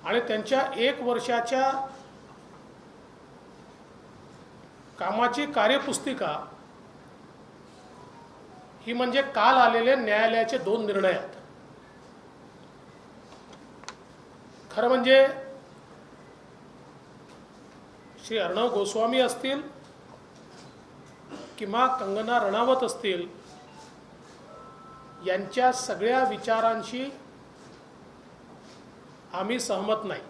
आणि त्यांच्या 1 वर्षाच्या कामाची कार्यपुस्तिका ही म्हणजे काल आलेले न्यायालयाचे 2 निर्णय आहेत। खरं म्हणजे श्री अर्णव गोस्वामी असतील किंवा कंगना रणावत असतील, यांच्या सगळ्या विचारांशी आम्ही सहमत नाही,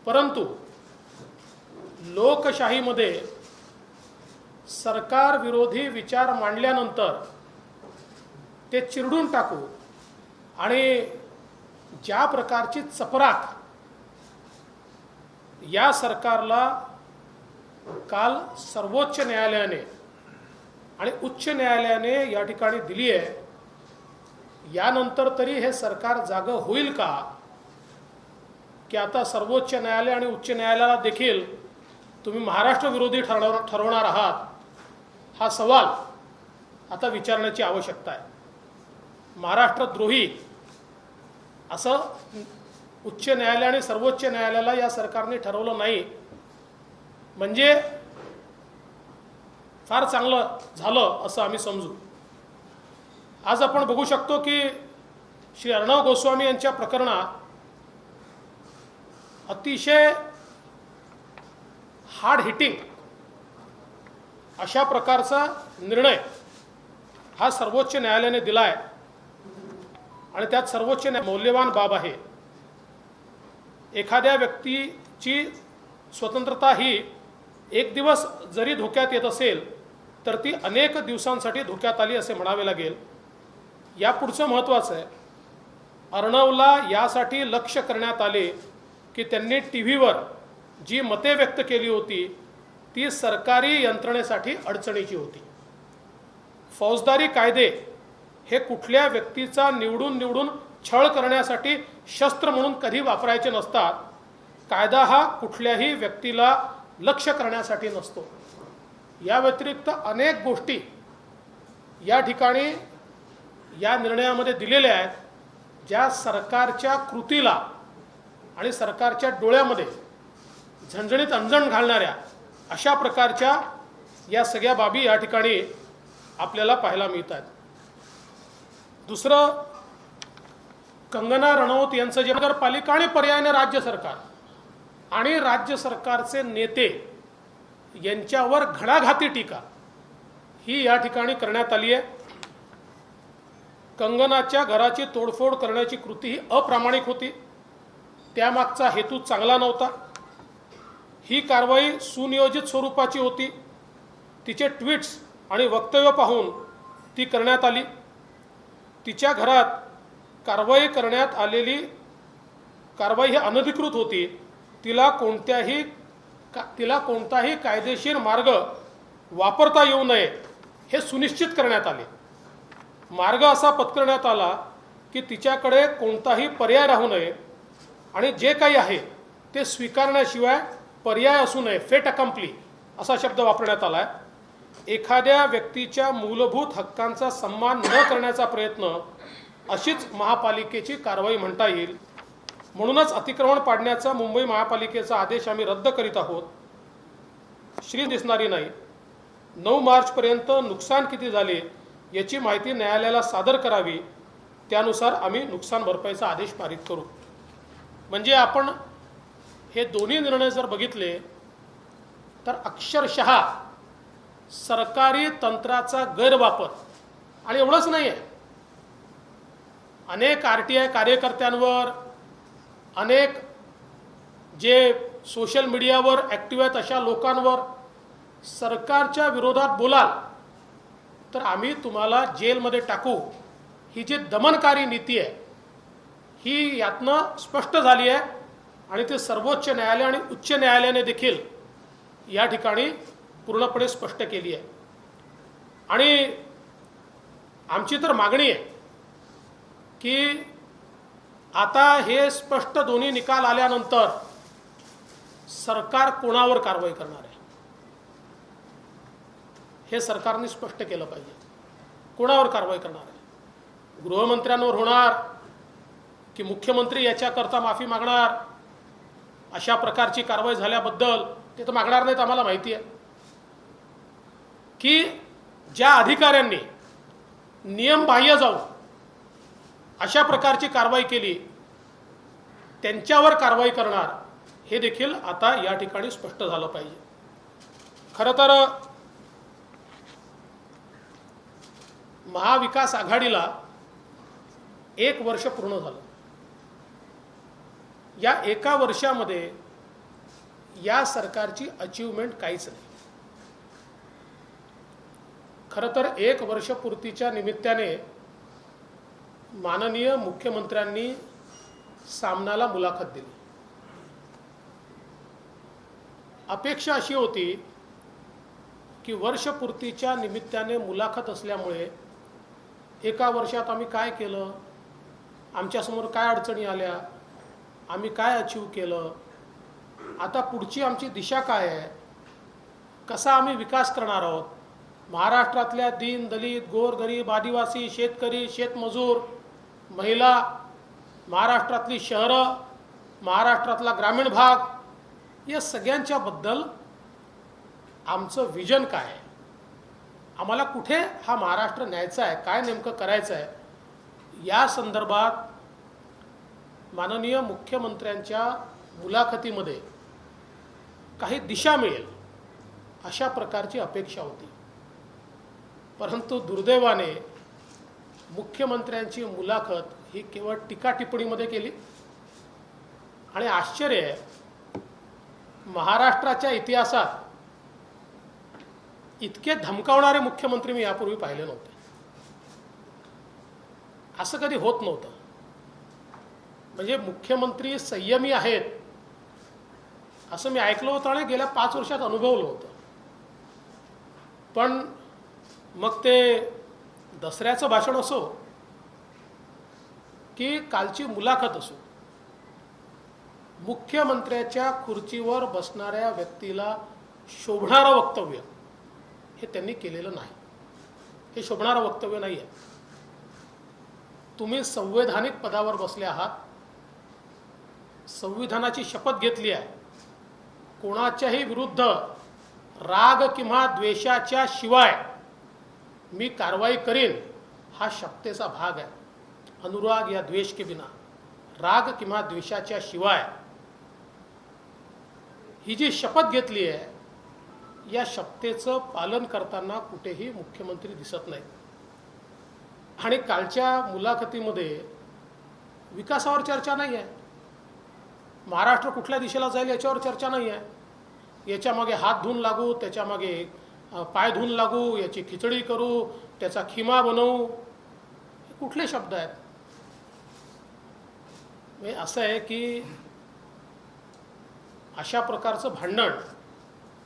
परंतु लोकशाहीमध्ये सरकार विरोधी विचार मांडल्यानंतर ते चिरडून टाकू आणि ज्या प्रकारची चपराक या सरकारला काल सर्वोच्च न्यायालयाने आणि उच्च न्यायालयाने या ठिकाणी दिली आहे, यानंतर तरी हे सरकार जागं होईल का की आता सर्वोच्च न्यायालय आणि उच्च न्यायालयाला देखील तुम्ही महाराष्ट्र विरोधी ठरवणार आहात, हा सवाल आता विचारण्याची आवश्यकता आहे। महाराष्ट्रद्रोही असं उच्च न्यायालय आणि सर्वोच्च न्यायालयाला या सरकारने ठरवलं नाही म्हणजे फार चांगलं झालं असं आम्ही समजू। आज आपण बघू शकतो की श्री अर्णव गोस्वामी यांच्या प्रकरणात अतिशय हार्ड हिटिंग अशा प्रकारचा निर्णय हा सर्वोच्च न्यायालयाने दिला आहे आणि त्यात सर्वोच्च मौल्यवान बाब आहे। एखाद्या व्यक्तीची स्वतंत्रता ही एक दिवस जरी धोक्यात येत असेल तर ती अनेक दिवसांसाठी धोक्यात आली असे म्हणावे लागेल। या पुढचं महत्त्वाचं आहे, अर्णवला यासाठी लक्ष्य करण्यात आले की त्यांनी टीव्हीवर जी मते व्यक्त केली होती ती सरकारी यंत्रणेसाठी अडचणीची होती। फौजदारी कायदे हे कुठल्या व्यक्तीचा निवडून छळ करण्यासाठी शस्त्र म्हणून कधी वापरायचे नसतात। कायदा हा कुठल्याही व्यक्तीला लक्ष्य करण्यासाठी नसतो। या व्यतिरिक्त अनेक गोष्टी या ठिकाणी या निर्णयामध्ये दिलेल्या आहेत, ज्या सरकारच्या कृतीला आणि सरकारच्या डोळ्यामध्ये झणझणीत अंजन घालणाऱ्या अशा प्रकारच्या या सगळ्या बाबी या ठिकाणी आपल्याला पाहायला मिळतात। दुसरं, कंगना रनौत यांचं जे नगरपालिका आणि पर्यायाने राज्य सरकार आणि राज्य सरकारचे नेते यांच्यावर घणाघाती टीका ही या ठिकाणी करण्यात आली आहे। कंगनाच्या घराची तोडफोड करण्याची कृती ही अप्रामाणिक होती, त्यामागचा हेतू चांगला नव्हता। ही कारवाई सुनियोजित स्वरूपाची होती, तिचे ट्विट्स आणि वक्तव्य पाहून ती करण्यात आली। तिच्या घरात कारवाई करण्यात आलेली कारवाई ही अनधिकृत होती, तिला कोणताही कायदेशीर मार्ग वापरता येऊ नये हे सुनिश्चित करण्यात आले। मार्ग असा पत्करण्यात आला की तिच्याकडे कोणताही पर्याय राहू नये आणि जे काही आहे ते स्वीकारण्याशिवाय पर्याय असू नये, फेट अकम्प्ली असा शब्द वापरण्यात आला आहे। एखाद्या व्यक्तीच्या मूलभूत हक्कांचा सन्मान न करण्याचा प्रयत्न अशीच महापालिकेची कारवाई म्हणता येईल। म्हणूनच अतिक्रमण पाडण्याचा मुंबई महापालिकेचा आदेश आम्ही रद्द करीत आहोत। श्री दिसणारी नाही, 9 मार्चपर्यंत नुकसान किती झाले याची माहिती न्यायालयाला सादर करावी, त्यानुसार आम्ही नुकसान भरपाईचा आदेश पारित करू। म्हणजे आपण हे दोन्ही निर्णय जर बघितले तर अक्षरशः सरकारी तंत्राचा गैरवापर, आणि एवढंच नाही आहे, अनेक RTI कार्यकर्त्यांवर, अनेक जे सोशल मीडियावर ॲक्टिव्ह आहेत अशा लोकांवर सरकारच्या विरोधात बोलाल तर आम्ही तुम्हाला जेलमध्ये टाकू, ही जी दमनकारी नीती आहे ही यातनं स्पष्ट झाली आहे आणि ते सर्वोच्च न्यायालय आणि उच्च न्यायालयाने देखील या ठिकाणी पूर्णपणे स्पष्ट केली आहे। आणि आमची तर मागणी आहे की आता हे स्पष्ट दोन्ही निकाल आल्यानंतर सरकार कोणावर कारवाई करणार आहे हे सरकारने स्पष्ट केलं पाहिजे। कोणावर कारवाई करणार आहे? गृहमंत्र्यांवर होणार की मुख्यमंत्री याच्याकरता माफी मागणार, अशा प्रकारची कारवाई झाल्याबद्दल ते तर मागणार नाहीत, आम्हाला माहिती आहे की ज्या अधिकाऱ्यांनी नियमबाह्य जाऊन अशा प्रकारची कारवाई केली त्यांच्यावर कारवाई करणार, हे देखील आता या ठिकाणी स्पष्ट झालं पाहिजे. खरं तर महाविकास आघाडीला 1 वर्ष पूर्ण झालं. या एका वर्षामध्ये या सरकारची अचीवमेंट काहीच नाही. खरं तर 1 वर्ष पूर्तीच्या निमित्ताने माननीय मुख्यमंत्र्यांनी सामनाला मुलाखत दिली. अपेक्षा अशी होती की वर्षपूर्तीच्या निमित्ताने मुलाखत असल्यामुळे एका वर्षात आम्ही काय केलं, आमच्यासमोर काय अडचणी आल्या, आम्ही काय अचीव केलं, आता पुढची आमची दिशा काय आहे, कसा आम्ही विकास करणार आहोत, महाराष्ट्रातल्या दीन दलित गोरगरीब आदिवासी शेतकरी शेतमजूर महिला, महाराष्ट्रातली शहरं, महाराष्ट्रातला ग्रामीण भाग, या सगळ्यांच्या बद्दल आमचं विजन काय आहे, आम्हाला कुठे हा महाराष्ट्र न्यायचा आहे, काय नेमकं करायचं आहे, या संदर्भात माननीय मुख्यमंत्र्यांच्या मुलाखतीमध्ये काही दिशा मिळेल अशा प्रकारची अपेक्षा होती. परंतु दुर्दैवाने मुख्यमंत्र्यांची मुलाखत ही केवळ टीका टिप्पणीमध्ये केली. आणि आश्चर्य आहे, महाराष्ट्राच्या इतिहासात इतके धमकावणारे मुख्यमंत्री मी यापूर्वी पाहिले नव्हते. असं कधी होत नव्हतं. म्हणजे मुख्यमंत्री संयमी आहेत असं मी ऐकलं होतं आणि गेल्या 5 वर्षात अनुभवलं होतं. पण मग ते दसऱ्याचं भाषण असो की कालची मुलाखत असो, मुख्यमंत्र्याच्या खुर्चीवर बसणाऱ्या व्यक्तीला शोभणारं वक्तव्य हे त्यांनी केलेलं नाही. हे शोभणारं वक्तव्य नाही आहे. तुम्ही संवैधानिक पदावर बसले आहात, संविधानाची शपथ घेतली आहे, कोणाच्याही विरुद्ध राग किंवा द्वेषाच्या शिवाय मी कारवाई करीन हा शपथेचा भाग आहे. अनुराग या द्वेष के बिना, राग किंवा द्वेषाच्या शिवाय ही जी शपथ घेतली आहे, या शपथेचं पालन करताना कुठेही मुख्यमंत्री दिसत नाही. आणि कालच्या मुलाखतीमध्ये विकासावर चर्चा नाही आहे, महाराष्ट्र कुठल्या दिशेला जाईल याच्यावर चर्चा नाही आहे. याच्यामागे हात धुवून लागू, त्याच्यामागे पाय धुवून लागू, याची खिचडी करू, त्याचा खिमा बनवू, हे कुठले शब्द आहेत? म्हणजे असं आहे की अशा प्रकारचं भांडण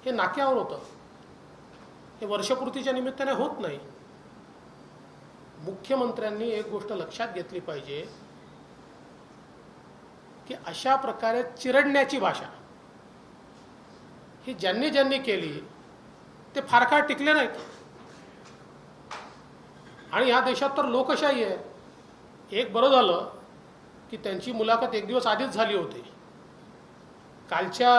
हे नाक्यावर होतं. हे वर्षपूर्तीच्या निमित्ताने होत नाही. मुख्यमंत्र्यांनी एक गोष्ट लक्षात घेतली पाहिजे की अशा प्रकारे चिरडण्याची भाषा ही ज्यांनी ज्यांनी केली ते फार काळ टिकले नाहीत. आणि या देशात तर लोकशाही आहे. एक बरं झालं की त्यांची मुलाखत 1 दिवस आधीच झाली होती. कालच्या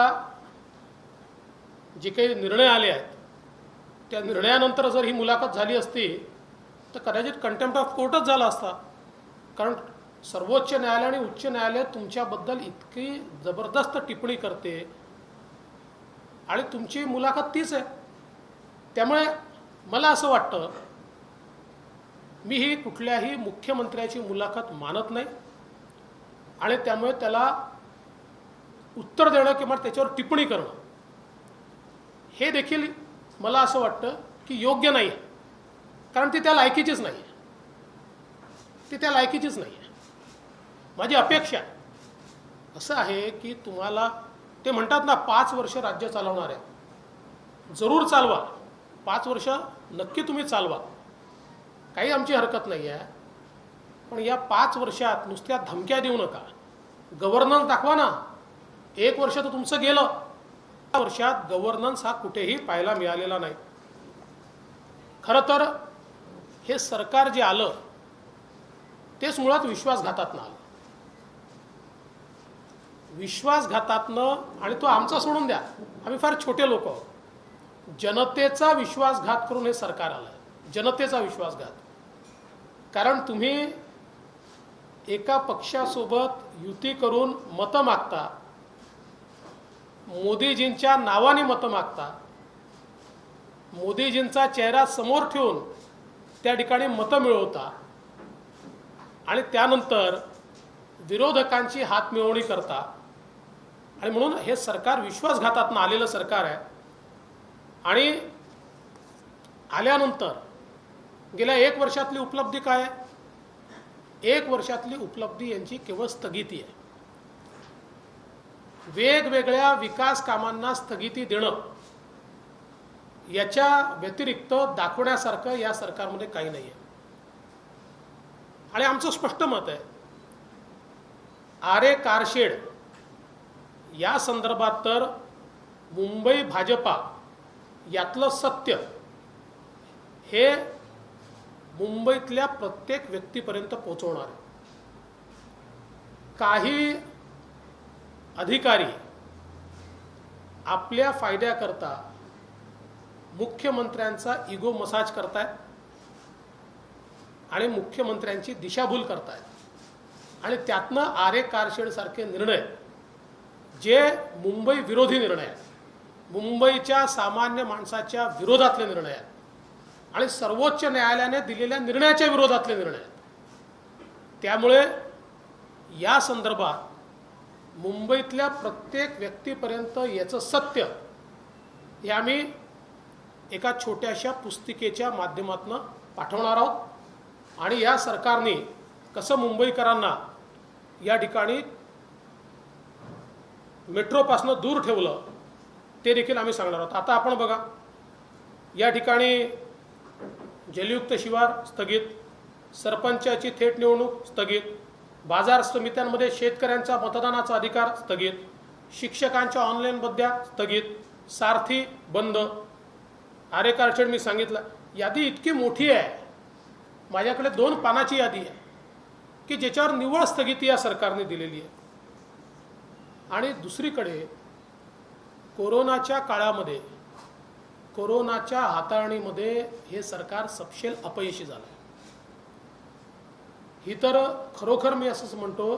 जे काही निर्णय आले आहेत त्या निर्णयानंतर जर ही मुलाखत झाली असती तर कदाचित कंटेम्प्ट ऑफ कोर्टच झाला असता. कारण सर्वोच्च न्यायालय आणि उच्च न्यायालय तुमच्याबद्दल इतकी जबरदस्त टिप्पणी करते आणि तुमची मुलाखत तीच आहे. त्यामुळे मला असं वाटतं, मी ही कुठल्याही मुख्यमंत्र्याची मुलाखत मानत नाही आणि त्यामुळे त्याला उत्तर देणं किंवा त्याच्यावर टिप्पणी करणं हे देखील मला असं वाटतं की योग्य नाही आहे. कारण ती त्या लायकीचीच नाही आहे. ती त्या लायकीचीच नाही आहे. माझी अपेक्षा असं आहे की तुम्हाला ते म्हणतात ना 5 वर्ष राज्य चालवणार आहे, जरूर चालवा. 5 वर्ष नक्की तुम्ही चालवा, काही आमची हरकत नाही आहे. पण या 5 वर्षात नुसत्या धमक्या देऊ नका, गव्हर्नन्स दाखवा ना. 1 वर्ष तर तुमचं गेलं, 5 वर्षात गव्हर्नन्स हा कुठेही पाहायला मिळालेला नाही. खरं तर हे सरकार जे आलं तेच मुळात विश्वासघातातनं आलं. विश्वासघातातनं, आणि तो आमचा सोडून द्या, आम्ही फार छोटे लोक आहोत, जनतेचा विश्वासघात करून हे सरकार आलं. जनतेचा विश्वासघात. कारण तुम्ही एका पक्षासोबत युती करून मतं मागता, मोदीजींच्या नावाने मतं मागता, मोदीजींचा चेहरा समोर ठेवून त्या ठिकाणी मतं मिळवता, आणि त्यानंतर विरोधकांची हातमिळवणी करता. आणि म्हणून हे सरकार विश्वासघातातून आलेलं सरकार आहे. आणि आल्यानंतर गेल्या 1 वर्षातली उपलब्धी काय आहे? 1 वर्षातली उपलब्धी यांची केवळ स्थगिती आहे. वेगवेगळ्या विकास कामांना स्थगिती देणं, याच्या व्यतिरिक्त दाखवण्यासारखं या सरकारमध्ये काही नाही आहे. आणि आमचं स्पष्ट मत आहे, आरे कारशेड या संदर्भात तर मुंबई भाजपा यातलं सत्य हे मुंबईतल्या प्रत्येक व्यक्तीपर्यंत पोहोचवणार आहे. काही अधिकारी आपल्या फायद्याकरता मुख्यमंत्र्यांचा इगो मसाज करतायत आणि मुख्यमंत्र्यांची दिशाभूल करतायत. आणि त्यातनं आरे कारशेड सारखे निर्णय, जे मुंबई विरोधी निर्णय आहेत, मुंबईच्या सामान्य माणसाच्या विरोधातले निर्णय आहेत, आणि सर्वोच्च न्यायालयाने दिलेल्या निर्णयाच्या विरोधातले निर्णय आहेत. त्यामुळे या संदर्भात मुंबईतल्या प्रत्येक व्यक्तीपर्यंत याचं सत्य हे आम्ही एका छोट्याशा पुस्तिकेच्या माध्यमातून पाठवणार आहोत. आणि या सरकारने कसं मुंबईकरांना या ठिकाणी मेट्रोपासून दूर ठेवलं ते देखील आम्ही सांगणार आहोत. आता आपण बघा, या ठिकाणी जलयुक्त शिवार स्थगित, सरपंचाची थेट निवडणूक स्थगित, बाजार समित्यांमध्ये शेतकऱ्यांचा मतदानाचा अधिकार स्थगित, शिक्षकांच्या ऑनलाईन बद्द्या स्थगित, सारथी बंद, आरे कारशेड मी सांगितलं. यादी इतकी मोठी आहे, माझ्याकडे 2 पानाची यादी आहे की ज्याच्यावर निव्वळ स्थगिती या सरकारने दिलेली आहे. आणि दुसरीकडे कोरोनाच्या काळामध्ये, कोरोनाच्या हाताळणीमध्ये हे सरकार सपशेल अपयशी झालं. ही तर खरोखर मी असंच म्हणतो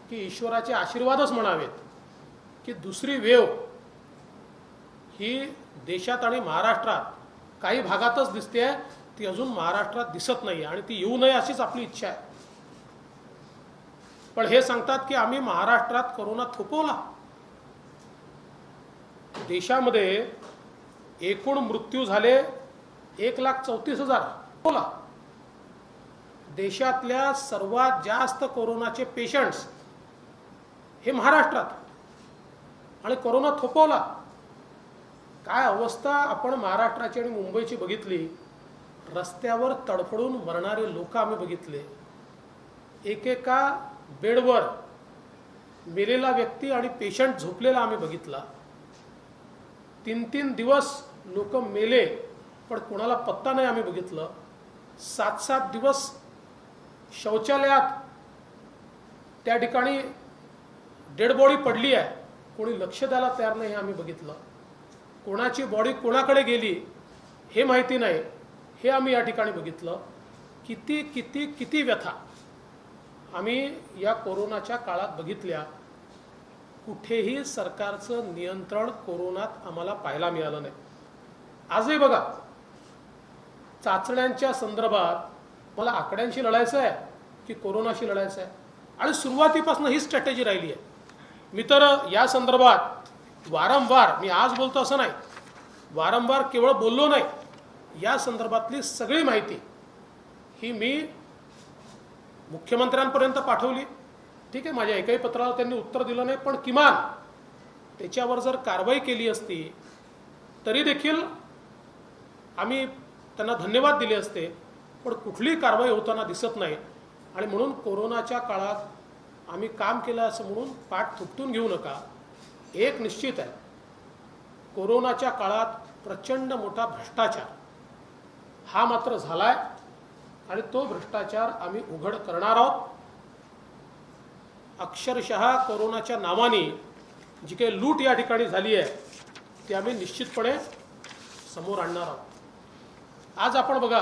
की ईश्वराचे आशीर्वादच म्हणावेत की दुसरी वेव ही देशात आणि महाराष्ट्रात काही भागातच दिसते आहे, ती अजून महाराष्ट्रात दिसत नाही आणि ती येऊ नये अशीच आपली इच्छा आहे. पण हे सांगतात की आम्ही महाराष्ट्रात कोरोना थोपवला. देशामध्ये एकूण मृत्यू झाले 1,34,000. बोला, देशातल्या सर्वात जास्त कोरोनाचे पेशंट्स हे महाराष्ट्रात, आणि कोरोना थोपवला. काय अवस्था आपण महाराष्ट्राची आणि मुंबईची बघितली. रस्त्यावर तडफडून मरणारे लोक आम्ही बघितले. एकेका बेडवर मेलेला व्यक्ती आणि पेशंट झोपलेला आम्ही बघितला. 3-3 दिवस लोक मेले पण कोणाला पत्ता नाही आम्ही बघितलं. 7-7 दिवस शौचालयात त्या ठिकाणी डेड बॉडी पडली आहे, कोणी लक्ष द्यायला तयार नाही हे आम्ही बघितलं. कोणाची बॉडी कोणाकडे गेली हे माहिती नाही हे आम्ही या ठिकाणी बघितलं. किती किती किती व्यथा आम्ही या कोरोनाच्या काळात बघितल्या. कुठेही सरकारचं नियंत्रण कोरोनात आम्हाला पाहायला मिळालं नाही. आजही बघा, चाचण्यांच्या संदर्भात मला आकड्यांशी लढायचं आहे की कोरोनाशी लढायचं आहे, आणि सुरुवातीपासून ही स्ट्रॅटेजी राहिली आहे. मी तर या संदर्भात वारंवार, मी आज बोलतो असं नाही, वारंवार केवळ बोललो नाही, या संदर्भातली सगळी माहिती ही मी मुख्यमंत्र्यांपर्यंत पाठवली. ठीक आहे, माझ्या एकाही पत्राला त्यांनी उत्तर दिलं नाही, पण किमान त्याच्यावर जर कारवाई केली असती तरी देखील आम्ही त्यांना धन्यवाद दिले असते. पण कुठलीही कारवाई होताना दिसत नाही. आणि म्हणून कोरोनाच्या काळात आम्ही काम केलं असं म्हणून पाठ थुकटून घेऊ नका. एक निश्चित आहे, कोरोनाच्या काळात प्रचंड मोठा भ्रष्टाचार हा मात्र झालाय, आणि तो भ्रष्टाचार आम्ही उघड करणार आहोत. अक्षरशः कोरोनाच्या नावाने जी काही लूट या ठिकाणी झाली आहे ती आम्ही निश्चितपणे समोर आणणार आहोत। आज आपण बघा,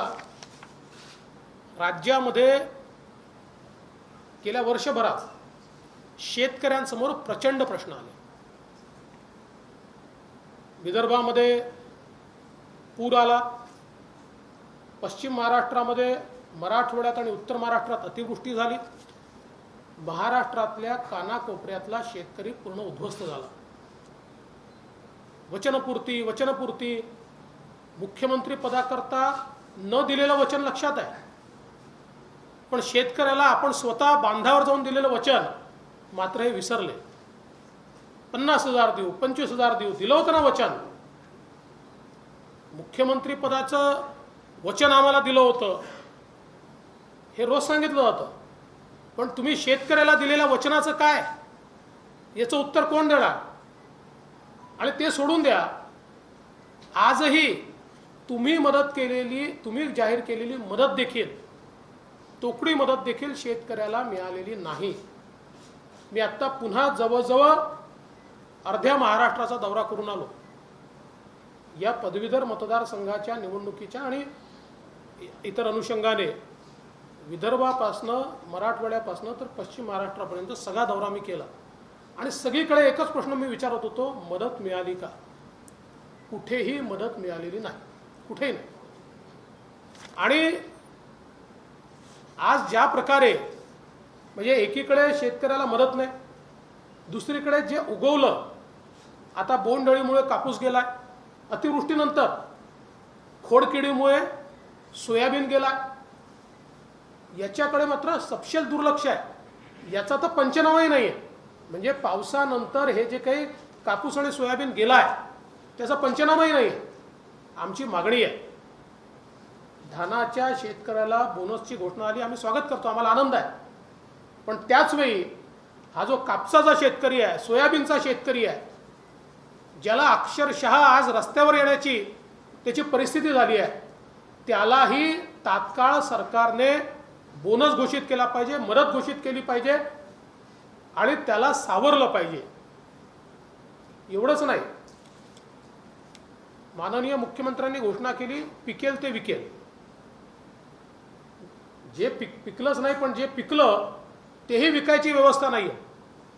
राज्यामध्ये गेल्या वर्षभरात शेतकऱ्यांसमोर प्रचंड प्रश्न आले। विदर्भामध्ये पूर आला, पश्चिम महाराष्ट्रामध्ये, मराठवाड्यात आणि उत्तर महाराष्ट्रात अतिवृष्टी झाली, महाराष्ट्रातल्या कानाकोपऱ्यातला शेतकरी पूर्ण उद्ध्वस्त झाला। वचनपूर्ती मुख्यमंत्री पदाकरता न दिलेलं वचन लक्षात आहे, पण शेतकऱ्याला आपण स्वतः बांधावर जाऊन दिलेलं वचन मात्र हे विसरले। 50,000 देऊ, 25,000 देऊ, दिलं होतं ना वचन। मुख्यमंत्री पदाचं वचन आम्हाला दिलं होतं हे रोज सांगितलं जातं, पण तुम्ही शेतकऱ्याला दिलेल्या वचनाचं काय याचं उत्तर कोण देणार? आणि ते सोडून द्या, आजही तुम्ही जाहीर केलेली मदत देखील, तोकडी मदत देखील शेतकऱ्याला मिळालेली नाही। मी आता पुन्हा जवळजवळ अर्ध्या महाराष्ट्राचा दौरा करून आलो। या पदवीधर मतदारसंघाच्या निवडणुकीच्या आणि इतर अनुषंगाने विदर्भापासनं, मराठवाड्यापासनं तर पश्चिम महाराष्ट्रापर्यंत सगळा दौरा मी केला आणि सगळीकडे एकच प्रश्न मी विचारत होतो, मदत मिळाली का? कुठेही मदत मिळालेली नाही, कुठेही नाही। आणि आज ज्या प्रकारे म्हणजे एकीकडे शेतकऱ्याला मदत नाही, दुसरीकडे जे उगवलं, आता बोंडअळीमुळे कापूस गेलाय, अतिवृष्टीनंतर खोडकिडीमुळे सोयाबीन गेला, याच्याकडे मात्र सपशेल दुर्लक्ष आहे। याचा तर पंचनामाही नाही आहे। म्हणजे पावसानंतर हे जे काही कापूस आणि सोयाबीन गेलाय त्याचा पंचनामाही नाही आहे। आमची मागणी आहे, धानाच्या शेतकऱ्याला बोनसची घोषणा आली, आम्ही स्वागत करतो, आम्हाला आनंद आहे, पण त्याच वेळी हा जो कापसाचा शेतकरी आहे, सोयाबीनचा शेतकरी आहे, ज्याला अक्षरशः आज रस्त्यावर येण्याची त्याची परिस्थिती झाली आहे, त्यालाही तात्काळ सरकारने बोनस घोषित केला पाहिजे, मदत घोषित केली पाहिजे आणि त्याला सावरलं पाहिजे। एवढंच नाही, माननीय मुख्यमंत्र्यांनी घोषणा केली, पिकेल ते विकेल। जे पिकलंच नाही, पण जे पिकलं तेही विकायची व्यवस्था नाही आहे।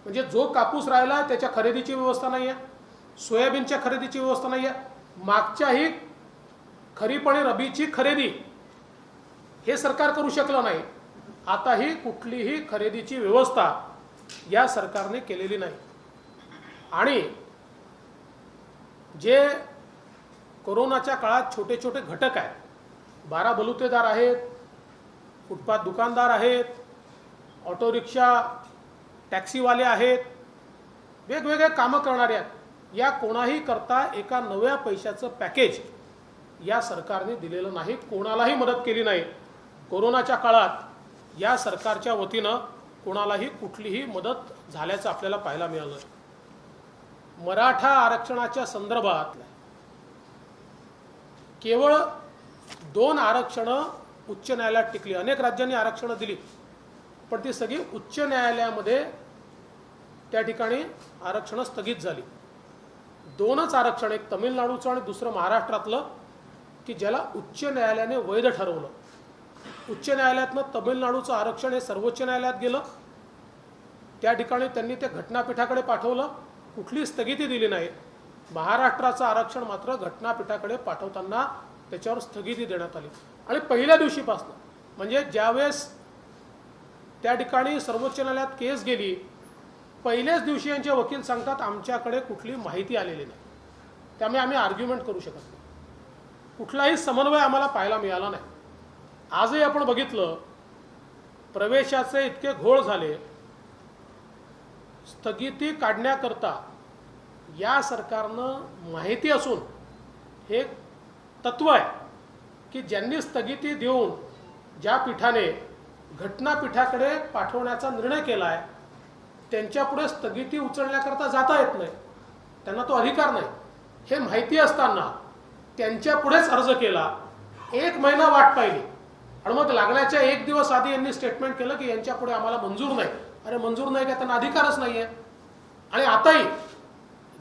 म्हणजे जो कापूस राहिला त्याच्या खरेदीची व्यवस्था नाही आहे, सोयाबीनच्या खरेदीची व्यवस्था नाही आहे, मागच्याही खरीप आणि रबीची खरेदी हे सरकार करू शकलं नाही, आताही कुठलीही खरेदीची व्यवस्था या सरकारने केलेली नाही। आणि जे कोरोनाच्या काळात छोटे छोटे घटक आहेत, 12 बलुतेदार आहेत, फुटपाथ दुकानदार आहेत, ऑटो रिक्षा टॅक्सीवाले आहेत, वेगवेगळे कामं करणारे आहेत, या कोणाही करता एका नव्या पैशाचं पॅकेज या सरकारने दिलेलं नाही, कोणालाही मदत केली नाही। कोरोनाच्या काळात या सरकारच्या वतीनं कोणालाही कुठलीही मदत झाल्याचं आपल्याला पाहायला मिळालं। मराठा आरक्षणाच्या संदर्भात केवळ 2 आरक्षणं उच्च न्यायालयात टिकली। अनेक राज्यांनी आरक्षणं दिली, पण ती सगळी उच्च न्यायालयामध्ये त्या ठिकाणी आरक्षणं स्थगित झाली। 2च आरक्षण, एक तमिळनाडूचं आणि दुसरं महाराष्ट्रातलं, की ज्याला उच्च न्यायालयाने वैध ठरवलं। उच्च न्यायालयातनं तमिळनाडूचं आरक्षण हे सर्वोच्च न्यायालयात गेलं, त्या ठिकाणी त्यांनी ते घटनापीठाकडे पाठवलं, कुठली स्थगिती दिली नाही। महाराष्ट्राचं आरक्षण मात्र घटनापीठाकडे पाठवताना त्याच्यावर स्थगिती देण्यात आली। आणि पहिल्या दिवशीपासून, म्हणजे ज्यावेळेस त्या ठिकाणी सर्वोच्च न्यायालयात केस गेली, पहिल्याच दिवशी यांचे वकील सांगतात आमच्याकडे कुठली माहिती आलेली नाही, त्यामुळे आम्ही आर्ग्युमेंट करू शकत नाही। कुठलाही समन्वय आम्हाला पाहायला मिळाला नाही। आजही आपण बघितलं, प्रवेशाचे इतके घोळ झाले, स्थगिती काढण्याकरता या सरकारनं माहिती असून हे तत्व आहे की ज्यांनी स्थगिती देऊन ज्या पीठाने घटनापीठाकडे पाठवण्याचा निर्णय केला आहे त्यांच्यापुढे स्थगिती उचलण्याकरता जाता येत नाही, त्यांना तो अधिकार नाही। हे माहिती असताना त्यांच्यापुढेच अर्ज केला, 1 महिना वाट पाहिली, आणि मग लागण्याच्या एक दिवस आधी यांनी स्टेटमेंट केलं की यांच्या पुढे आम्हाला मंजूर नाही. अरे मंजूर नाही का, त्यांना अधिकारच नाही आहे. आणि आताही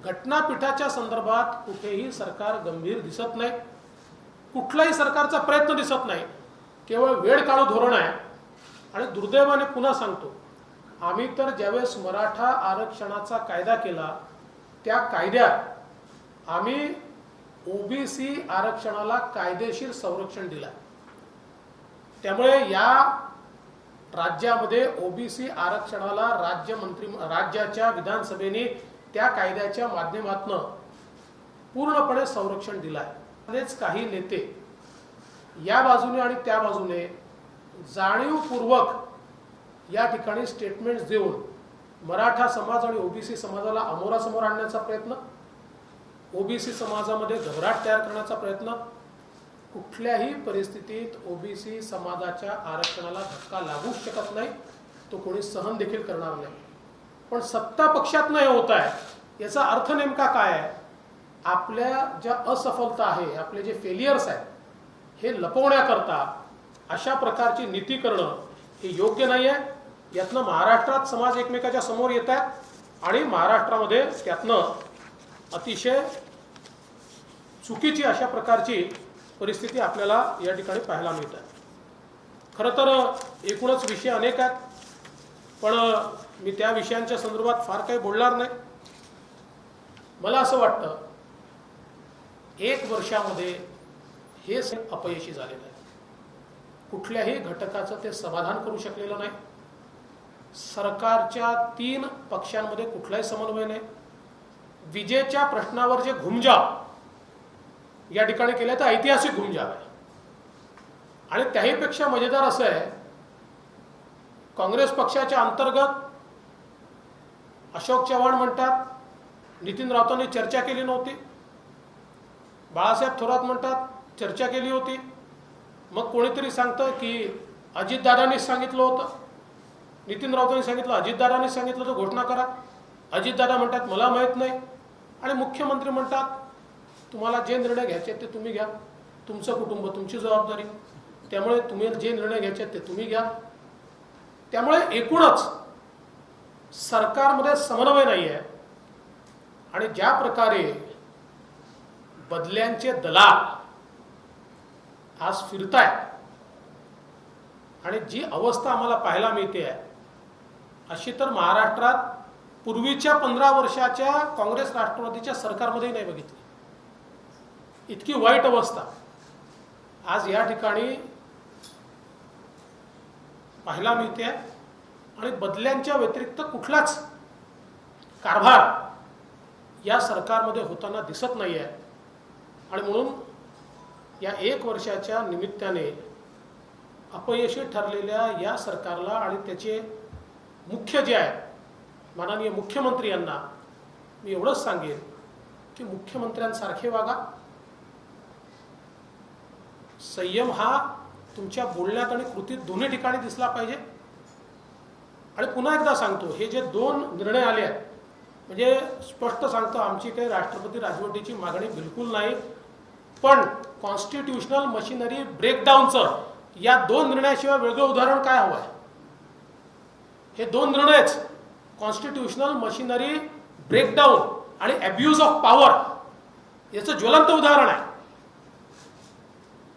घटनापीठाच्या संदर्भात कुठेही सरकार गंभीर दिसत नाही, कुठलाही सरकारचा प्रयत्न दिसत नाही, केवळ वेळ काढू धोरण आहे. आणि दुर्दैवाने पुन्हा सांगतो, आम्ही तर ज्यावेळेस मराठा आरक्षणाचा कायदा केला त्या कायद्यात आम्ही ओबीसी आरक्षणाला कायदेशीर संरक्षण दिलं. त्यामुळे या राज्यामध्ये ओबीसी आरक्षणाला राज्याच्या विधानसभेने त्या कायद्याच्या माध्यमातून पूर्णपणे संरक्षण दिलं आहे. म्हणजेच काही नेते या बाजूने आणि त्या बाजूने जाणीवपूर्वक या ठिकाणी स्टेटमेंट्स देऊन मराठा समाज आणि ओबीसी समाजाला अमोरासमोर आणण्याचा प्रयत्न, ओबीसी समाजामध्ये घबराट तयार करण्याचा प्रयत्न, कुठल्याही परिस्थितीत ओबीसी समाजाच्या आरक्षणाला धक्का लागू शकत नाही, तो कोणी सहन देखील करणार नाही. पण सत्ता पक्षात नाही होत आहे याचा अर्थ नेमका काय आहे? आपल्या ज्या असफलता आहे, आपले जे फेलियर्स आहेत, हे लपवण्याकरता अशा प्रकारची नीती करणं हे योग्य नाही आहे. यातनं महाराष्ट्रात समाज एकमेकाच्या समोर येत आहेत आणि महाराष्ट्रामध्ये त्यातनं अतिशय चुकीची अशा प्रकारची परिस्थिती आपल्याला या ठिकाणी पाहायला मिळत आहे. खरं तर एकूणच विषय अनेक आहेत, पण मी त्या विषयांच्या संदर्भात फार काही बोलणार नाही. मला असं वाटतं 1 वर्षामध्ये हे अपयशी झालेलं आहे. कुठल्याही घटकाचं ते समाधान करू शकलेलं नाही. सरकारच्या 3 पक्षांमध्ये कुठलाही समन्वय नाही. विजेच्या प्रश्नावर जे घुमजाव या ठिकाणी केलं तर ऐतिहासिक घुमजाव आहे. आणि त्याहीपेक्षा मजेदार असं आहे, काँग्रेस पक्षाच्या अंतर्गत अशोक चव्हाण म्हणतात नितीन राऊतांनी चर्चा केली नव्हती, बाळासाहेब थोरात म्हणतात चर्चा केली होती, मग कोणीतरी सांगतं की अजितदादांनीच सांगितलं होतं, नितीन राऊतांनी सांगितलं, अजितदादांनी सांगितलं तर घोषणा करा. अजितदादा म्हणतात मला माहीत नाही, आणि मुख्यमंत्री म्हणतात तुम्हाला जे निर्णय घ्यायचे ते तुम्ही घ्या, तुमचं कुटुंब तुमची जबाबदारी, त्यामुळे तुम्ही जे निर्णय घ्यायचे ते तुम्ही घ्या. त्यामुळे एकूणच सरकारमध्ये समन्वय नाही आहे. आणि ज्या प्रकारे बदल्यांचे दलाल आज फिरतायत आणि जी अवस्था आम्हाला पाहायला मिळते आहे, अशी तर महाराष्ट्रात पूर्वीच्या 15 वर्षाच्या काँग्रेस राष्ट्रवादीच्या सरकारमध्येही नाही बघितली. इतकी वाईट अवस्था आज या ठिकाणी पाहायला मिळते आहे. आणि बदल्यांच्या व्यतिरिक्त कुठलाच कारभार या सरकारमध्ये होताना दिसत नाही आहे. आणि म्हणून या 1 वर्षाच्या निमित्ताने अपयशी ठरलेल्या या सरकारला आणि त्याचे मुख्य जे आहेत माननीय मुख्यमंत्री यांना मी एवढंच सांगेन की मुख्यमंत्र्यांसारखे वागा. संयम हा तुमच्या बोलण्यात आणि कृतीत दोन्ही ठिकाणी दिसला पाहिजे. आणि पुन्हा एकदा सांगतो, हे जे 2 निर्णय आले आहेत, म्हणजे स्पष्ट सांगतो, आमची काही राष्ट्रपती राजवटीची मागणी बिलकुल नाही, पण कॉन्स्टिट्यूशनल मशिनरी ब्रेकडाऊनचं या 2 निर्णयाशिवाय वेगळं उदाहरण काय हवं आहे? हे 2 निर्णयच कॉन्स्टिट्यूशनल मशिनरी ब्रेकडाऊन आणि अब्यूज ऑफ पॉवर याचं ज्वलंत उदाहरण आहे.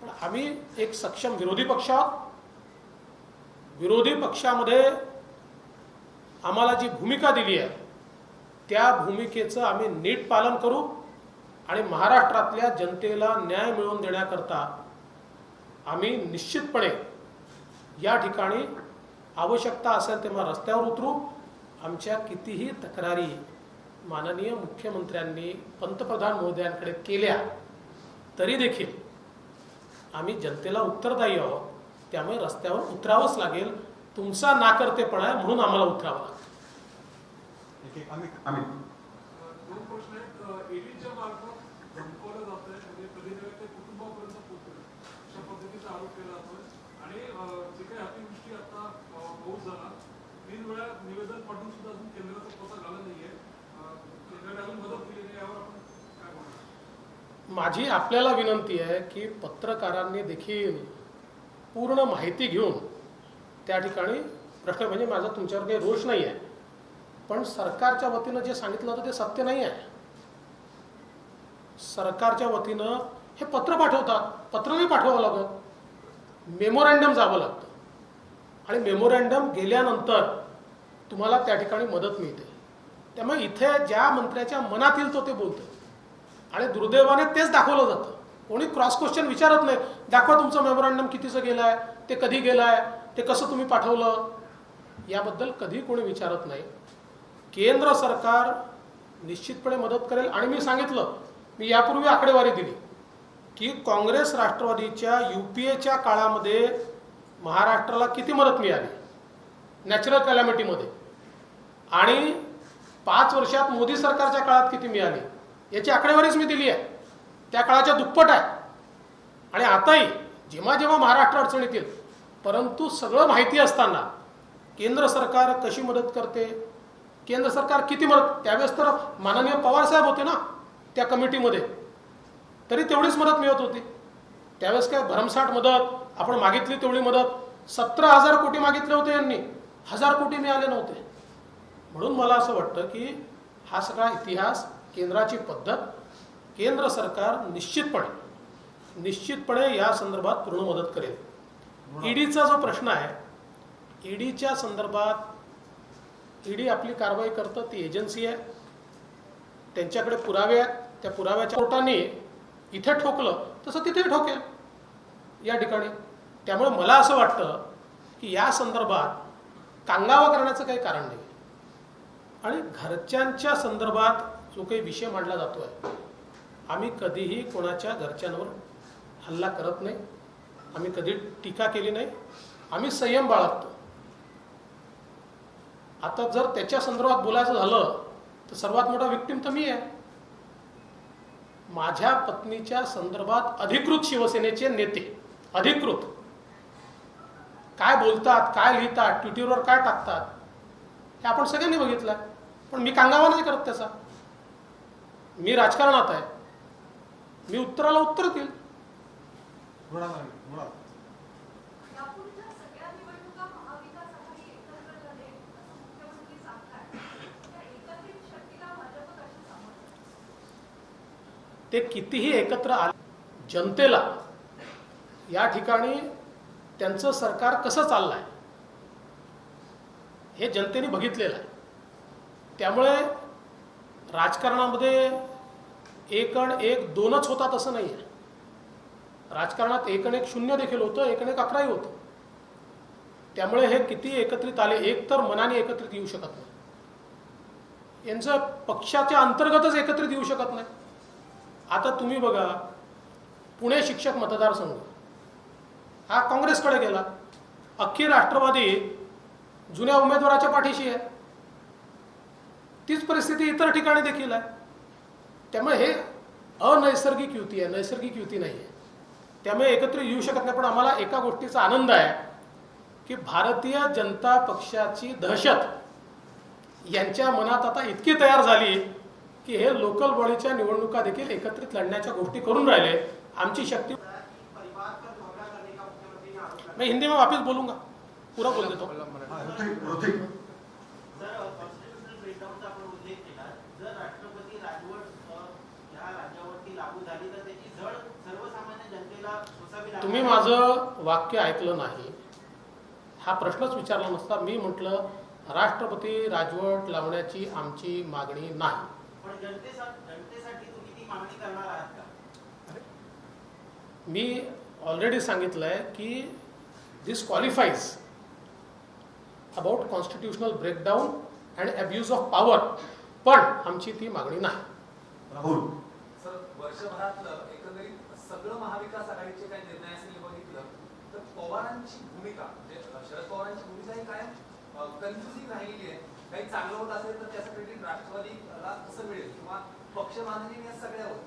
पण आम्ही एक सक्षम विरोधी पक्ष आहोत. विरोधी पक्षामध्ये आम्हाला जी भूमिका दिली आहे त्या भूमिकेचं आम्ही नीट पालन करू आणि महाराष्ट्रातल्या जनतेला न्याय मिळवून देण्याकरता आम्ही निश्चितपणे या ठिकाणी आवश्यकता असेल तेव्हा रस्त्यावर उतरू. आमच्या कितीही तक्रारी माननीय मुख्यमंत्र्यांनी पंतप्रधान महोदयांकडे केल्या तरी देखील आम्ही जनतेला उत्तरदायी आहोत. त्यामुळे रस्त्यावर उतरावंच लागेल. तुमचा नाकर्तेपणा आहे म्हणून आम्हाला उतरावं लागतं. दोन प्रश्न आहेत. ईडीच्या मार्फत धमकवलं जात आहे, म्हणजे प्रतिनिधी ते कुटुंबापर्यंत पोहोचलं अशा पद्धतीचा आरोप केला जातोय. आणि जे काही अतिवृष्टी आता पाऊस झाला, 3 वेळा निवेदन पाठवून सुद्धा अजून केंद्राचा पत्ता झाला नाहीये. केंद्राने अजून मदत केली नाही, यावर आपण काय बोलणार? माझी आपल्याला विनंती आहे की पत्रकारांनी देखील पूर्ण माहिती घेऊन त्या ठिकाणी प्रश्न म्हणजे माझा तुमच्यावर काही रोष नाही आहे, पण सरकारच्या वतीनं जे सांगितलं होतं ते सत्य नाही आहे. सरकारच्या वतीनं हे पत्र पाठवतात, पत्र नाही पाठवावं लागत, मेमोरँडम जावं लागतं आणि मेमोरँडम गेल्यानंतर तुम्हाला त्या ठिकाणी मदत मिळते. त्यामुळे इथे ज्या मंत्र्याच्या मनात येईल तो ते बोलतो आणि दुर्दैवाने तेच दाखवलं जातं. कोणी क्रॉस क्वेश्चन विचारत नाही, दाखवा तुमचं मेमोरँडम कितीचं गेलं आहे, ते कधी गेलं आहे, ते कसं तुम्ही पाठवलं, याबद्दल कधी कोणी विचारत नाही. केंद्र सरकार निश्चितपणे मदत करेल. आणि मी सांगितलं, मी यापूर्वी आकडेवारी दिली की काँग्रेस राष्ट्रवादीच्या UPAच्या काळामध्ये महाराष्ट्राला किती मदत मिळाली नॅचरल कॅलॅमिटीमध्ये आणि 5 वर्षात मोदी सरकारच्या काळात किती मिळाली याची आकडेवारीच मी दिली आहे. त्या काळाच्या दुप्पट आहे. आणि आताही जेव्हा जेव्हा महाराष्ट्र अडचणीत येईल, परंतु सगळं माहिती असताना केंद्र सरकार कशी मदत करते, केंद्र सरकार किती मदत, त्यावेळेस तर माननीय पवार साहेब होते ना त्या कमिटीमध्ये, तरी तेवढीच मदत मिळत होती. त्यावेळेस काय भरमसाठ मदत आपण मागितली तेवढी मदत, 17,000 कोटी मागितले होते यांनी, 1,000 कोटी मिळाले नव्हते. म्हणून मला असं वाटतं की हा सगळा इतिहास, केंद्राची पद्धत, केंद्र सरकार निश्चितपणे या संदर्भात पूर्ण मदत करेल. ईडीचा जो प्रश्न आहे, ईडीच्या संदर्भात ईडी आपली कारवाई करतं, ती एजन्सी आहे, त्यांच्याकडे पुरावे आहेत. त्या पुराव्याच्या कोर्टाने इथे ठोकलं तसं तिथे ठोकेल या ठिकाणी. त्यामुळे मला असं वाटतं की या संदर्भात कांगावा करण्याचं काही कारण नाही. आणि घरच्यांच्या संदर्भात जो काही विषय मांडला जातो आहे, आम्ही कधीही कोणाच्या घरच्यांवर हल्ला करत नाही, आम्ही कधी टीका केली नाही, आम्ही संयम बाळगतो. आता जर त्याच्या संदर्भात बोलायचं झालं तर सर्वात मोठा विक्टिम तर मी आहे. माझ्या पत्नीच्या संदर्भात अधिकृत शिवसेनेचे नेते अधिकृत काय बोलतात, काय लिहितात, ट्विटरवर काय टाकतात, हे आपण सगळ्यांनी बघितलं. पण मी कांगावा नाही करत त्याचा. मी राजकारणात आहे, मी उत्तराला उत्तर देईल. ते कितीही एकत्र आले, जनतेला या ठिकाणी त्यांचं सरकार कसं चाललं आहे हे जनतेने बघितलेलं आहे. त्यामुळे राजकारणामध्ये 1 आणि 1 2च होतात असं नाही आहे. राजकारणात 1 आणि 1 0 देखील होतं, 1 आणि 1 11ही होतं. त्यामुळे हे किती एकत्रित आले, एक तर मनाने एकत्रित येऊ शकत नाही, यांचं पक्षाच्या अंतर्गतच एकत्रित येऊ शकत नाही. आता तुम्ही बघा, पुणे शिक्षक मतदारसंघ हा काँग्रेसकडे गेला, अख्खी राष्ट्रवादी जुन्या उमेदवाराच्या पाठीशी आहे. तीच परिस्थिती इतर ठिकाणी देखील आहे. त्यामुळे हे अनैसर्गिक युती आहे, नैसर्गिक युती नाही आहे. त्यामुळे एकत्र येऊ शकत नाही. पण आम्हाला एका गोष्टीचा आनंद आहे की भारतीय जनता पक्षाची दहशत यांच्या मनात आता इतकी तयार झाली कि हे लोकल बॉडीच्या निवडणुका देखील एकत्रित लढण्याच्या गोष्टी करून राहिले. आमची शक्ती, मैं हिंदी में वापस बोलूंगा, पूरा बोल देता हूँ. तुम्ही माझं वाक्य ऐकलं नाही, हा प्रश्नच विचारला नसता. मी म्हटलं राष्ट्रपती राजवट लावण्याची आमची मागणी नाही. मी ऑलरेडी सांगितलंय की this qualifies about constitutional breakdown and abuse of power, पण आमची ती मागणी नाही. राहुल सर, वर्षभरातलं एकंदरीत सगळं महाविकास आघाडीचे काही निर्णय असेल बघितलं तर पवारांची भूमिका, म्हणजे शरद पवारांची भूमिका ही काय कन्फ्युजिंग राहिलेली आहे. काही चांगलं होत असेल तर त्याचं क्रेडिट राष्ट्रवादीला कसं मिळेल किंवा पक्ष बांधणी या सगळ्यावर.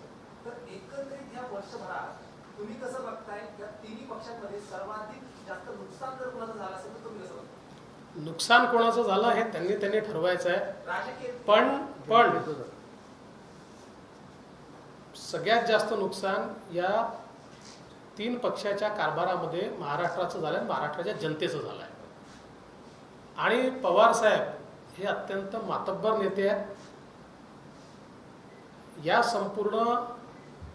तर एकंदरीत या वर्षभरात तुम्ही कसं बघताय, या तिन्ही पक्षांमध्ये सर्वाधिक जास्त नुकसान जर कोणाचं झालं असेल तर तुम्ही कसं बघताय? नुकसान कोणाचं झालं हे त्यांनी ठरवायचं आहे. राजकीय पण सगळ्यात जास्त नुकसान या तीन पक्षाच्या कारभारामध्ये महाराष्ट्राचं झालं आणि महाराष्ट्राच्या जनतेचं झालं आहे. आणि पवार साहेब हे अत्यंत मातब्बर नेते आहेत. या संपूर्ण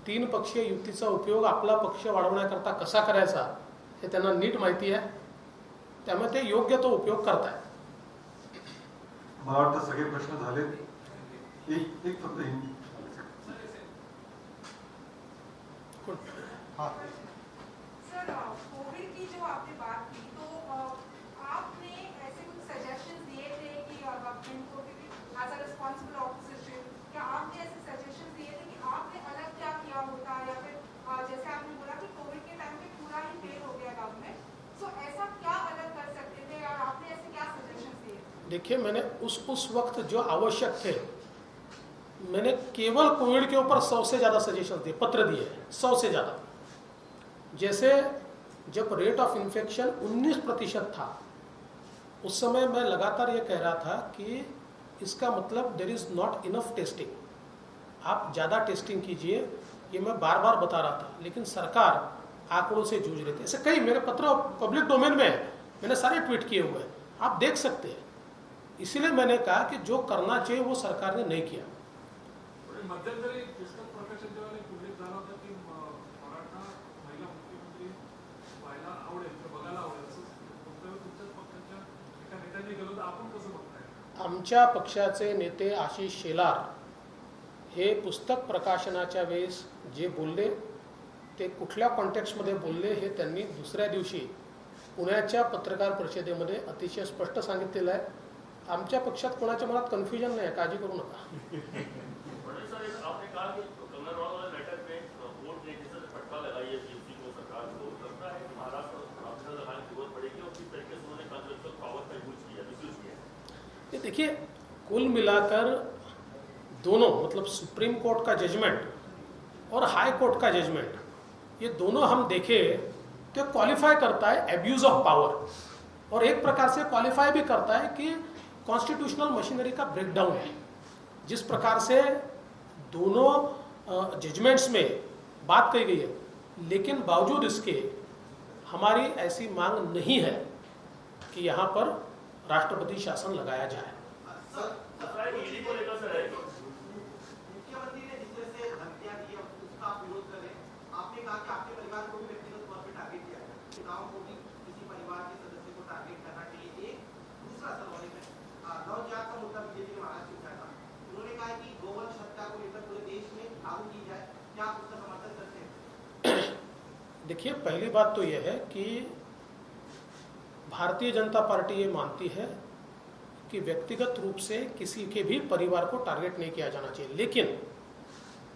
तीन पक्षीय युतीचा उपयोग आपला पक्ष वाढवण्याकरता कसा करायचा हे त्यांना नीट माहिती आहे. त्यामुळे ते योग्य तो उपयोग करतायत. मला वाटतं सगळे प्रश्न झाले. एक फक्त हाँ सर, कोविड की जो आपने बात की तो आपने ऐसे कुछ सजेशंस दिए थे कि गवर्नमेंट को एज अ रिस्पांसिबल ऑफिसर क्या आपने ऐसे सजेशंस दिए थे कि आपने अलग क्या किया होता, या फिर जैसे आपने बोला कि कोविड के टाइम पे पूरा ही फेल हो गया गवर्नमेंट, सो ऐसा क्या अलग कर सकते थे और आपने ऐसे क्या सजेशंस दिए? देखिए, मैंने उस वक्त जो आवश्यक थे मैंने केवल कोविड के ऊपर 100 से ज़्यादा सजेशन दिए, पत्र दिए, 100 से ज़्यादा. जैसे जब रेट ऑफ इन्फेक्शन 19% था उस समय मैं लगातार ये कह रहा था कि इसका मतलब there is not enough testing, आप ज़्यादा टेस्टिंग कीजिए. ये मैं बार बार बता रहा था, लेकिन सरकार आंकड़ों से जूझ रही थी. ऐसे कई मेरे पत्र पब्लिक डोमेन में है, मैंने सारे ट्वीट किए हुए हैं, आप देख सकते हैं. इसीलिए मैंने कहा कि जो करना चाहिए वो सरकार ने नहीं किया. मध्यंतरी पुस्तक प्रकाशन जेव्हा एक उल्लेख झाला होता की मराठा महिला मुख्यमंत्री व्हायला आवडेल किंवा बघायला आवडेल, असं वक्तव्य तुमच्याच पक्षाच्या एका नेत्यांनी केलं, तर आपण कसं बघताय? आमच्या पक्षाचे नेते आशिष शेलार हे पुस्तक प्रकाशनाच्या वेळेस जे बोलले ते कुठल्या कॉन्टेक्स्टमध्ये बोलले हे त्यांनी दुसऱ्या दिवशी पुण्याच्या पत्रकार परिषदेमध्ये अतिशय स्पष्ट सांगितलेलं आहे. आमच्या पक्षात कोणाच्या मनात कन्फ्युजन नाही आहे, काळजी करू नका. आपने कहा कि कंगना रनौत वाले बैठक में वोट देने से फटका लगाई है बीजेपी को, सरकार को. लगता है कि महाराष्ट्र में आपको लगाने की जरूरत पड़ेगी और किस तरीके से उन्होंने कॉन्ग्रेस पावर का यूज किया, मिसयूज किया? ये देखिए, कुल मिलाकर दोनों मतलब सुप्रीम कोर्ट का जजमेंट और हाई कोर्ट का जजमेंट, ये दोनों हम देखें तो क्वालिफाई करता है एब्यूज ऑफ पावर, और एक प्रकार से क्वालिफाई भी करता है कि कॉन्स्टिट्यूशनल मशीनरी का ब्रेकडाउन है. जिस प्रकार से दोनों जजमेंट्स में बात कही गई है, लेकिन बावजूद इसके हमारी ऐसी मांग नहीं है कि यहाँ पर राष्ट्रपति शासन लगाया जाए. ईडी को लेकर सर है मुख्यमंत्री ने जिस तरह से धमकियां दी है उसका आप विरोध कर रहे हैं. आपने कहा कि आपके परिवार को भी व्यक्तिगत तौर पर टारगेट किया है, चुनाव को भी किसी परिवार के सदस्य को टारगेट करना चाहिए. एक दूसरा सवाल है, नवजात का मुद्दा बीजेपी ने महाराष्ट्र में उठाया था. उन्होंने कहा कि गोवंश हत्या को लेकर पूरे देश में लागू की जाए, क्या आप उसका समर्थन करते हैं? देखिए, पहली बात तो यह है कि भारतीय जनता पार्टी ये मानती है कि व्यक्तिगत रूप से किसी के भी परिवार को टारगेट नहीं किया जाना चाहिए, लेकिन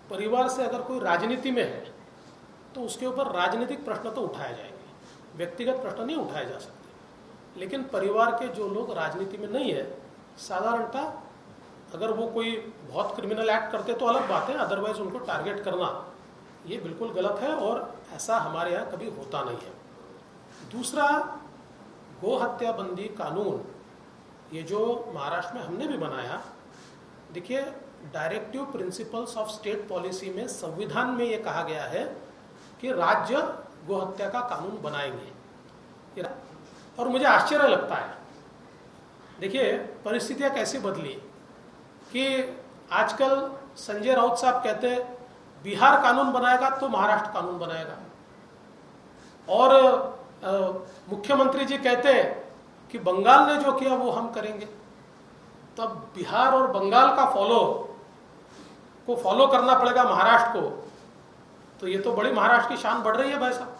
परिवार से अगर कोई राजनीति में है तो उसके ऊपर राजनीतिक प्रश्न तो उठाए जाएंगे, व्यक्तिगत प्रश्न नहीं उठाए जा सकते. लेकिन परिवार के जो लोग राजनीति में नहीं है, साधारणतः अगर वो कोई बहुत क्रिमिनल एक्ट करते तो अलग बात है, अदरवाइज उनको टारगेट करना ये बिल्कुल गलत है और ऐसा हमारे यहाँ कभी होता नहीं है. दूसरा, गो हत्या बंदी कानून ये जो महाराष्ट्र में हमने भी बनाया, देखिए directive principles of state policy में संविधान में ये कहा गया है कि राज्य गो हत्या का कानून बनाएंगे. और मुझे आश्चर्य लगता है, देखिए परिस्थितियाँ कैसे बदली कि आजकल संजय राउत साहब कहते हैं बिहार कानून बनाएगा तो महाराष्ट्र कानून बनाएगा, और मुख्यमंत्री जी कहते हैं कि बंगाल ने जो किया वो हम करेंगे. तब बिहार और बंगाल का फॉलो करना पड़ेगा महाराष्ट्र को, तो ये तो बड़ी महाराष्ट्र की शान बढ़ रही है भाई साहब.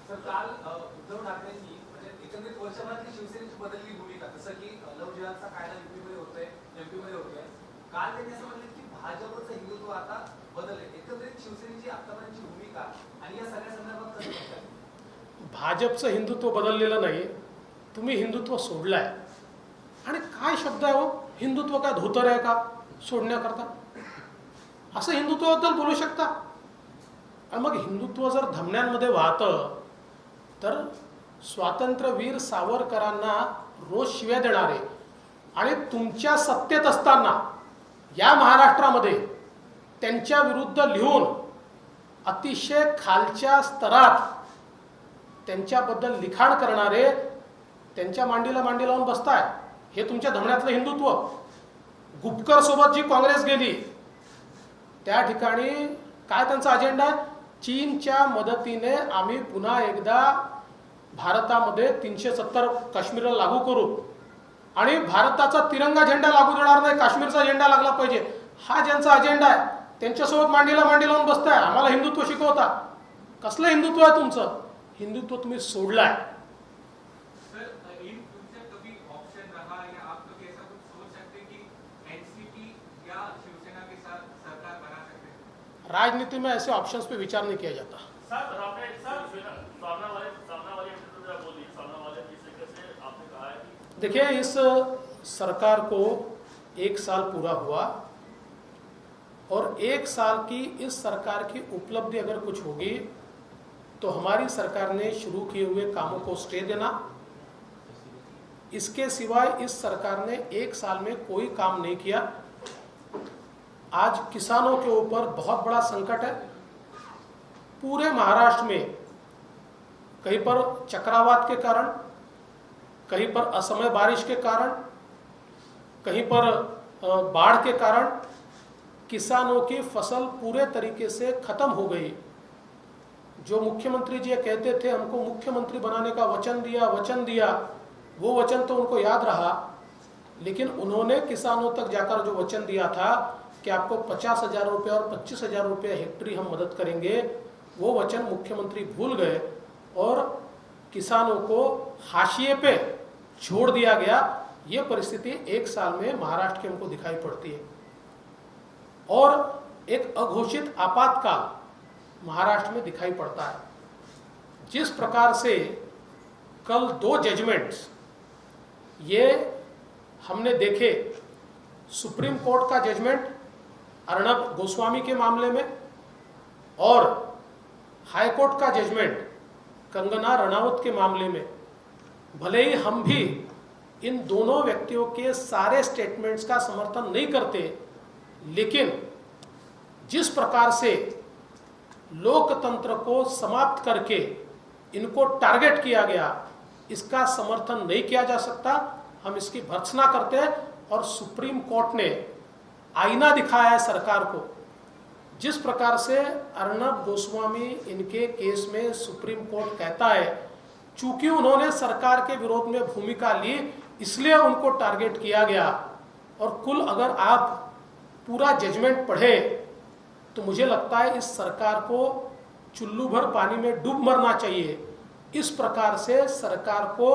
सर, काल उद्धव ठाकरेंनी म्हणजे एकंदरीत वर्षभरातली शिवसेनेची बदलली भूमिका, जसं की लव्ह जिहादचा कायदा एमपीमध्ये होतोय, काल त्यांनी असं म्हटलं की भाजपचं हिंदुत्व आता बदलले. एकंदरीत शिवसेनेची आतापर्यंतची भूमिका आणि या सगळ्या संदर्भात कसं बघताय? भाजपचं हिंदुत्व बदललेलं नाही, तुम्ही हिंदुत्व सोडलाय. आणि काय शब्द आहे हो, हिंदुत्व काय धोतर आहे का सोडण्याकरता? असं हिंदुत्वाबद्दल बोलू शकता? आणि मग हिंदुत्व जर धमन्यांमध्ये वाहतं तर स्वातंत्र्यवीर सावरकरांना रोज शिव्या देणारे आणि तुमच्या सत्तेत असताना या महाराष्ट्रामध्ये त्यांच्या विरुद्ध लिहून अतिशय खालच्या स्तरात त्यांच्याबद्दल लिखाण करणारे त्यांच्या मांडीला मांडी लावून बसताय. हे तुमच्या धमण्यातलं हिंदुत्व. गुपकर सोबत जी काँग्रेस गेली त्या ठिकाणी काय त्यांचा अजेंडा आहे? चीनच्या मदतीने आम्ही पुन्हा एकदा भारतामध्ये 370 काश्मीरला लागू करू आणि भारताचा तिरंगा झेंडा लागू देणार नाही, काश्मीरचा झेंडा लागला पाहिजे, हा ज्यांचा अजेंडा आहे त्यांच्यासोबत मांडीला मांडी लावून बसताय. आम्हाला हिंदुत्व शिकवता. कसलं हिंदुत्व आहे तुमचं? हिंदुत्व तुम्ही सोडलाय. सर इन फ्यूचर कभी ऑप्शन रहा या आप कभी ऐसा कुछ सोच सकते हैं कि एनसीपी या शिवसेना के साथ सरकार बना सकते हैं? राजनीति में ऐसे ऑप्शंस पे विचार नहीं किया जाता. सर आपने सामना वाले बोल दिए, सामना वाले जिस तरीके से आपने कहा है कि देखिए, इस सरकार को 1 साल पूरा हुआ और 1 साल की इस सरकार की उपलब्धि अगर कुछ होगी तो हमारी सरकार ने शुरू किए हुए कामों को स्टे देना. इसके सिवाय इस सरकार ने 1 साल में कोई काम नहीं किया. आज किसानों के ऊपर बहुत बड़ा संकट है. पूरे महाराष्ट्र में कहीं पर चक्रवात के कारण, कहीं पर असमय बारिश के कारण, कहीं पर बाढ़ के कारण किसानों की फसल पूरे तरीके से खत्म हो गई. जो मुख्यमंत्री जी कहते थे हमको मुख्यमंत्री बनाने का वचन दिया, वो वचन तो उनको याद रहा, लेकिन उन्होंने किसानों तक जाकर जो वचन दिया था कि आपको 50,000 रुपये और 25,000 रुपये हेक्टेरी हम मदद करेंगे, वो वचन मुख्यमंत्री भूल गए और किसानों को हाशिए पे छोड़ दिया गया. ये परिस्थिति 1 साल में महाराष्ट्र के हमको दिखाई पड़ती है. और एक अघोषित आपातकाल महाराष्ट्र में दिखाई पड़ता है. जिस प्रकार से कल 2 जजमेंट्स ये हमने देखे, सुप्रीम कोर्ट का जजमेंट अर्णब गोस्वामी के मामले में और हाई कोर्ट का जजमेंट कंगना रनावत के मामले में, भले ही हम भी इन दोनों व्यक्तियों के सारे स्टेटमेंट्स का समर्थन नहीं करते, लेकिन जिस प्रकार से लोकतंत्र को समाप्त करके इनको टारगेट किया गया, इसका समर्थन नहीं किया जा सकता. हम इसकी भर्त्सना करते हैं और सुप्रीम कोर्ट ने आईना दिखाया है सरकार को. जिस प्रकार से अर्णब गोस्वामी इनके केस में सुप्रीम कोर्ट कहता है चूंकि उन्होंने सरकार के विरोध में भूमिका ली इसलिए उनको टारगेट किया गया. और कुल अगर आप पूरा जजमेंट पढ़े तो मुझे लगता है इस सरकार को चुल्लू भर पानी में डूब मरना चाहिए. इस प्रकार से सरकार को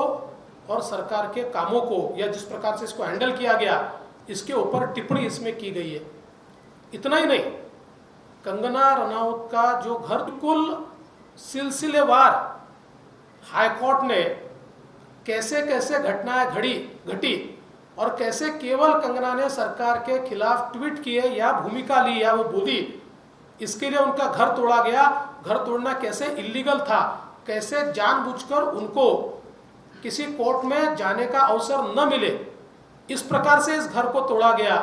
और सरकार के कामों को, या जिस प्रकार से इसको हैंडल किया गया, इसके ऊपर टिप्पणी इसमें की गई है. इतना ही नहीं, कंगना रनावत का जो घर कुल सिलसिलेवार हाईकोर्ट ने कैसे कैसे घटनाएं घटी और कैसे केवल कंगना ने सरकार के खिलाफ ट्वीट किए या भूमिका ली या वो बोली, इसके लिए उनका घर तोड़ा गया. घर तोड़ना कैसे इलीगल था, कैसे जानबूझकर उनको किसी कोर्ट में जाने का अवसर न मिले, इस प्रकार से इस घर को तोड़ा गया.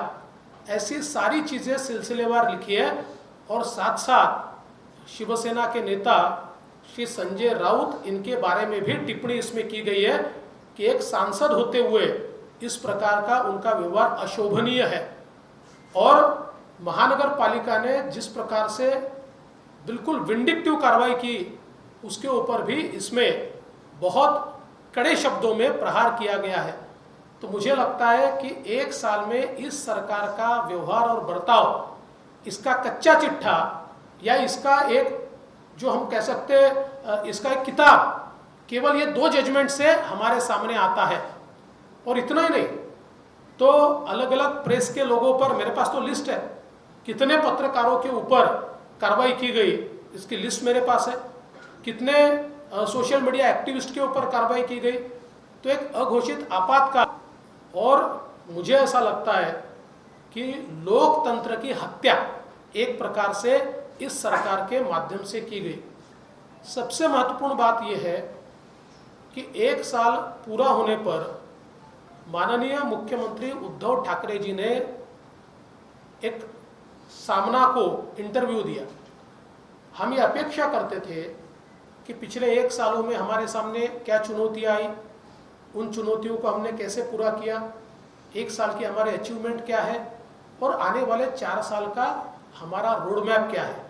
ऐसी सारी चीजें सिलसिलेवार लिखी है. और साथ साथ शिवसेना के नेता श्री संजय राउत, इनके बारे में भी टिप्पणी इसमें की गई है कि एक सांसद होते हुए इस प्रकार का उनका व्यवहार अशोभनीय है. और महानगर पालिका ने जिस प्रकार से बिल्कुल विंडिक्टिव कार्रवाई की, उसके ऊपर भी इसमें बहुत कड़े शब्दों में प्रहार किया गया है. तो मुझे लगता है कि 1 साल में इस सरकार का व्यवहार और बर्ताव, इसका कच्चा चिट्ठा या इसका एक जो हम कह सकते हैं इसका एक किताब, केवल ये 2 जजमेंट से हमारे सामने आता है. और इतना ही नहीं, तो अलग अलग प्रेस के लोगों पर, मेरे पास तो लिस्ट है कितने पत्रकारों के ऊपर कार्रवाई की गई, इसकी लिस्ट मेरे पास है. कितने सोशल मीडिया एक्टिविस्ट के ऊपर कार्रवाई की गई. तो एक अघोषित आपातकाल. और मुझे ऐसा लगता है कि लोकतंत्र की हत्या एक प्रकार से इस सरकार के माध्यम से की गई. सबसे महत्वपूर्ण बात यह है कि 1 साल पूरा होने पर माननीय मुख्यमंत्री उद्धव ठाकरे जी ने एक सामना को इंटरव्यू दिया. हम ये अपेक्षा करते थे कि पिछले 1 सालों में हमारे सामने क्या चुनौतियाँ आई, उन चुनौतियों को हमने कैसे पूरा किया, 1 साल की हमारे अचीवमेंट क्या है और आने वाले 4 साल का हमारा रोड मैप क्या है,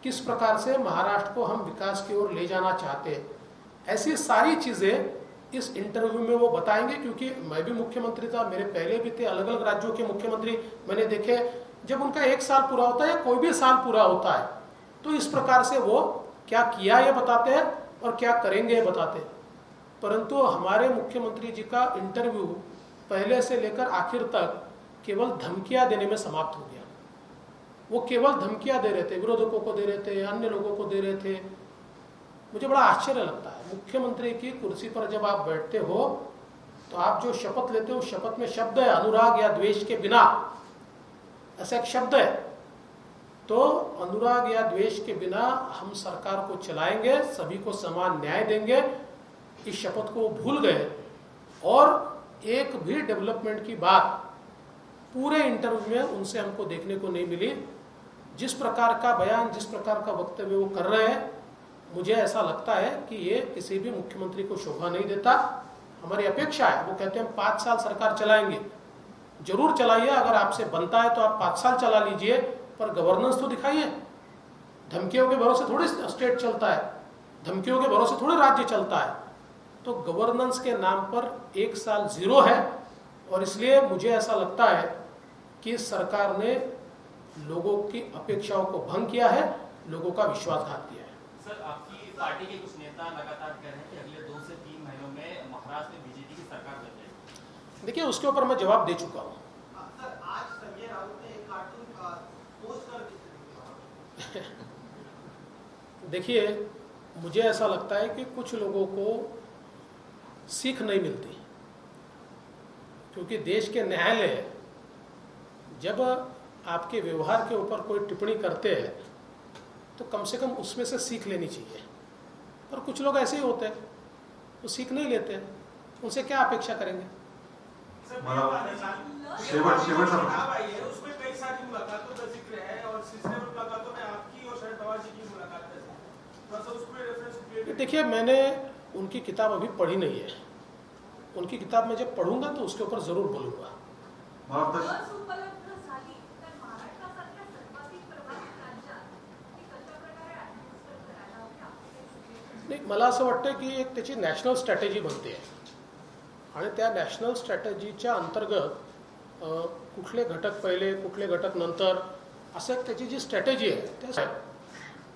किस प्रकार से महाराष्ट्र को हम विकास की ओर ले जाना चाहते हैं। ऐसी सारी चीज़ें इस इंटरव्यू में वो बताएंगे, क्योंकि मैं भी मुख्यमंत्री था, मेरे पहले भी थे, अलग अलग राज्यों के मुख्यमंत्री मैंने देखे। जब उनका 1 साल पूरा होता है या कोई भी साल पूरा होता है तो इस प्रकार से वो क्या किया ये बताते हैं और क्या करेंगे ये बताते हैं। परंतु हमारे मुख्यमंत्री जी का इंटरव्यू पहले से लेकर आखिर तक केवल धमकियां देने में समाप्त हो गया। वो केवल धमकियां दे रहे थे, विरोधकों को दे रहे थे, अन्य लोगों को दे रहे थे। मुझे बड़ा आश्चर्य लगता है, मुख्यमंत्री की कुर्सी पर जब आप बैठते हो तो आप जो शपथ लेते हो, शपथ में शब्द है अनुराग या द्वेष के बिना, ऐसा एक शब्द है। तो अनुराग या द्वेष के बिना हम सरकार को चलाएंगे, सभी को समान न्याय देंगे, इस शपथ को वो भूल गए और एक भी डेवलपमेंट की बात पूरे इंटरव्यू में उनसे हमको देखने को नहीं मिली। जिस प्रकार का बयान, जिस प्रकार का वक्तव्य वो कर रहे हैं, मुझे ऐसा लगता है कि ये किसी भी मुख्यमंत्री को शोभा नहीं देता। हमारी अपेक्षा है, वो कहते हैं हम 5 साल सरकार चलाएंगे, जरूर चलाइए, अगर आपसे बनता है तो आप 5 साल चला लीजिए, पर गवर्नेंस तो दिखाइए। धमकियों के भरोसे थोड़ी स्टेट चलता है, धमकियों के भरोसे थोड़ी राज्य चलता है। तो गवर्नेंस के नाम पर 1 साल जीरो है और इसलिए मुझे ऐसा लगता है कि सरकार ने लोगों की अपेक्षाओं को भंग किया है, लोगों का विश्वासघात किया है। सर, आपकी पार्टी के कुछ नेता लगातार कह रहे हैं कि अगले 2 से 3 महीनों में महाराष्ट्र में बीजेपी की सरकार बन जाएगी। देखिए, उसके ऊपर मैं जवाब दे चुका हूँ। सर, आज संजय राउत ने एक कार्टून पोस्ट कर देखिए, मुझे ऐसा लगता है कि कुछ लोगों को सीख नहीं मिलती, क्योंकि देश के न्यायालय जब आपके व्यवहार के ऊपर कोई टिप्पणी करते हैं तो कम से कम उसमें से सीख लेनी चाहिए। पर कुछ लोग ऐसे ही होते हैं, वो सीख नहीं लेते, उनसे क्या अपेक्षा करेंगे। शेवटचा उसमें कई सारी मुलाकातों का जिक्र है और सिलसिले में मुलाकातों में आपकी और शरद पवार जी की मुलाकात है, थोड़ा सा उसमें रेफरेंस। देखिए, मैंने उनकी किताब अभी पढ़ी नहीं है, उनकी किताब मैं जब पढ़ूंगा तो उसके ऊपर जरूर बोलूंगा। नाही, मला असं वाटतं की एक त्याची नॅशनल स्ट्रॅटेजी बनते आहे आणि त्या नॅशनल स्ट्रॅटेजीच्या अंतर्गत कुठले घटक पहिले, कुठले घटक नंतर, असं एक त्याची जी स्ट्रॅटेजी आहे त्या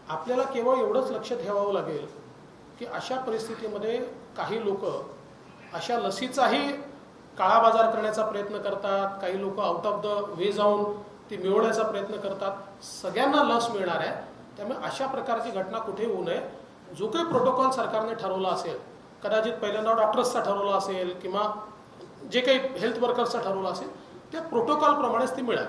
आपल्याला केवळ एवढंच लक्ष ठेवावं लागेल की अशा परिस्थितीमध्ये काही लोक अशा लसीचाही काळा बाजार करण्याचा प्रयत्न करतात, काही लोक आउट ऑफ द वे जाऊन ती मिळवण्याचा प्रयत्न करतात। सगळ्यांना लस मिळणार आहे, त्यामुळे अशा प्रकारची घटना कुठे होऊ नये। जो काही प्रोटोकॉल सरकारने ठरवला असेल, कदाचित पहिल्यांदा डॉक्टर्सचा ठरवला असेल किंवा जे काही हेल्थ वर्कर्सचा ठरवला असेल, त्या प्रोटोकॉलप्रमाणेच ती मिळेल।